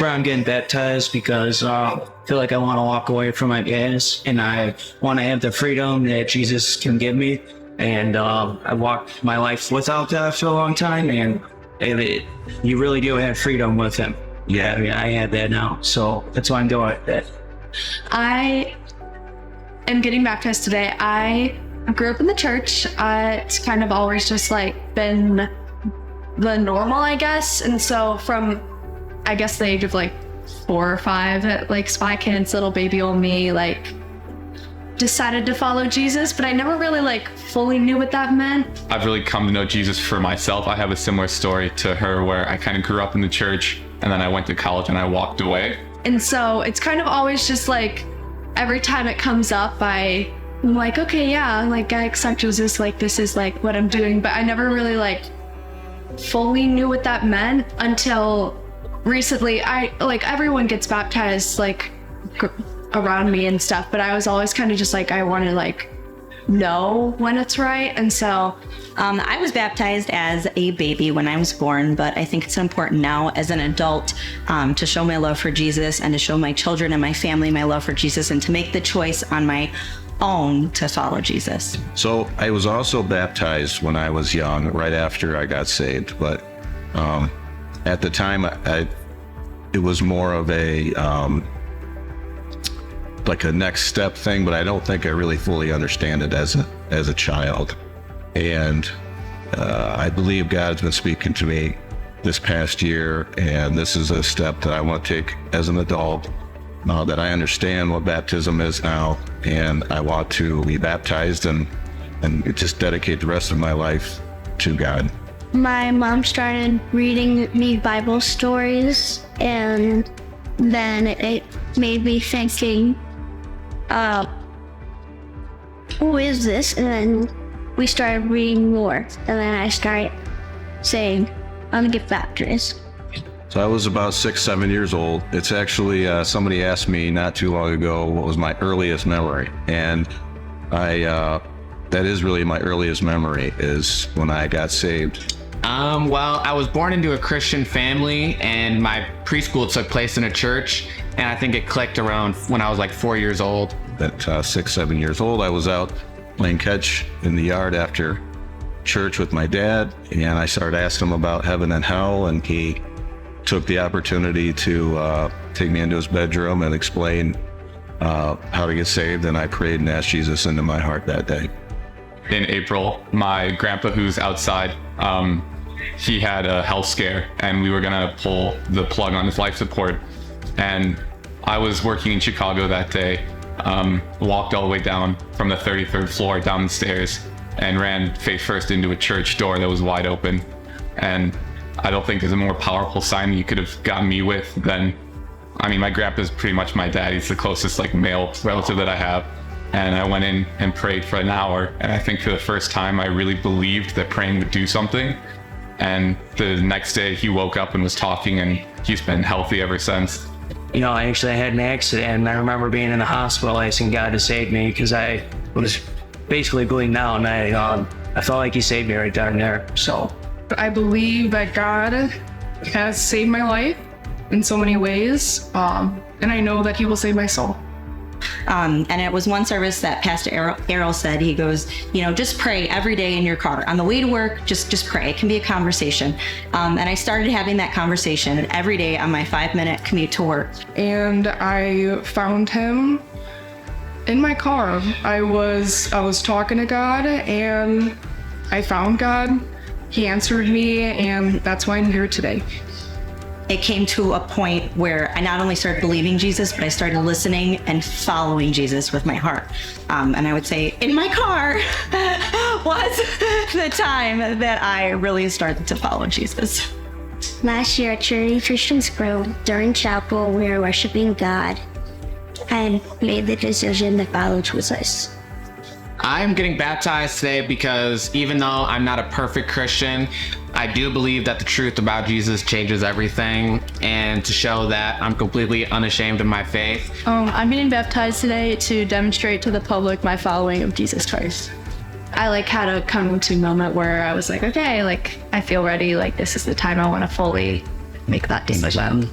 where I'm getting baptized because I feel like I want to walk away from my past and I want to have the freedom that Jesus can give me. And I walked my life without that for a long time, and you really do have freedom with him. Yeah, I mean, I have that now, so that's why I'm doing it. I am getting baptized today. I grew up in the church. It's kind of always just like been the normal, I guess. And so from, I guess, the age of like 4 or 5, like Spy Kids, little baby old me, like decided to follow Jesus, but I never really like fully knew what that meant. I've really come to know Jesus for myself. I have a similar story to her where I kind of grew up in the church and then I went to college and I walked away. And so it's kind of always just like every time it comes up, I'm like, okay, yeah, like I accept Jesus, like this is like what I'm doing, but I never really like fully knew what that meant until recently. Everyone gets baptized like around me and stuff, but I was always kind of just like, I want to like know when it's right. And so I was baptized as a baby when I was born, but I think it's important now as an adult to show my love for Jesus and to show my children and my family my love for Jesus and to make the choice on my own to follow Jesus. So I was also baptized when I was young, right after I got saved. But at the time, it was more of a like a next step thing, but I don't think I really fully understand it as a child. And I believe God's been speaking to me this past year, and this is a step that I want to take as an adult. That I understand what baptism is now, and I want to be baptized and just dedicate the rest of my life to God. My mom started reading me Bible stories, and then it made me thinking, who is this? And then we started reading more, and then I started saying, I'm gonna get baptized. So I was about 6, 7 years old. It's actually, somebody asked me not too long ago what was my earliest memory. And that is really my earliest memory, is when I got saved. Well, I was born into a Christian family and my preschool took place in a church. And I think it clicked around when I was like 4 years old. At 6, 7 years old, I was out playing catch in the yard after church with my dad. And I started asking him about heaven and hell, and he took the opportunity to take me into his bedroom and explain how to get saved, and I prayed and asked Jesus into my heart that day. In April, my grandpa, who's outside, he had a health scare and we were gonna pull the plug on his life support. And I was working in Chicago that day, walked all the way down from the 33rd floor down the stairs and ran face first into a church door that was wide open. And I don't think there's a more powerful sign you could have gotten me with than, I mean, my grandpa's pretty much my dad. He's the closest like male relative that I have. And I went in and prayed for an hour. And I think for the first time, I really believed that praying would do something. And the next day he woke up and was talking, and he's been healthy ever since. You know, I actually had an accident, and I remember being in the hospital asking God to save me because I was basically bleeding out, and I felt like he saved me right down there, so. I believe that God has saved my life in so many ways, and I know that he will save my soul. And it was one service that Pastor Errol said, he goes, just pray every day in your car. On the way to work, just pray. It can be a conversation. And I started having that conversation every day on my 5-minute commute to work. And I found him in my car. I was talking to God, and I found God. He answered me, and that's why I'm here today. It came to a point where I not only started believing Jesus, but I started listening and following Jesus with my heart. And I would say in my car was the time that I really started to follow Jesus. Last year at Trinity Christian School, during chapel, we were worshiping God and made the decision to follow Jesus. I'm getting baptized today because even though I'm not a perfect Christian, I do believe that the truth about Jesus changes everything, and to show that I'm completely unashamed of my faith. I'm getting baptized today to demonstrate to the public my following of Jesus Christ. I had a come to moment where I was like, okay, I feel ready. This is the time I want to fully make that decision.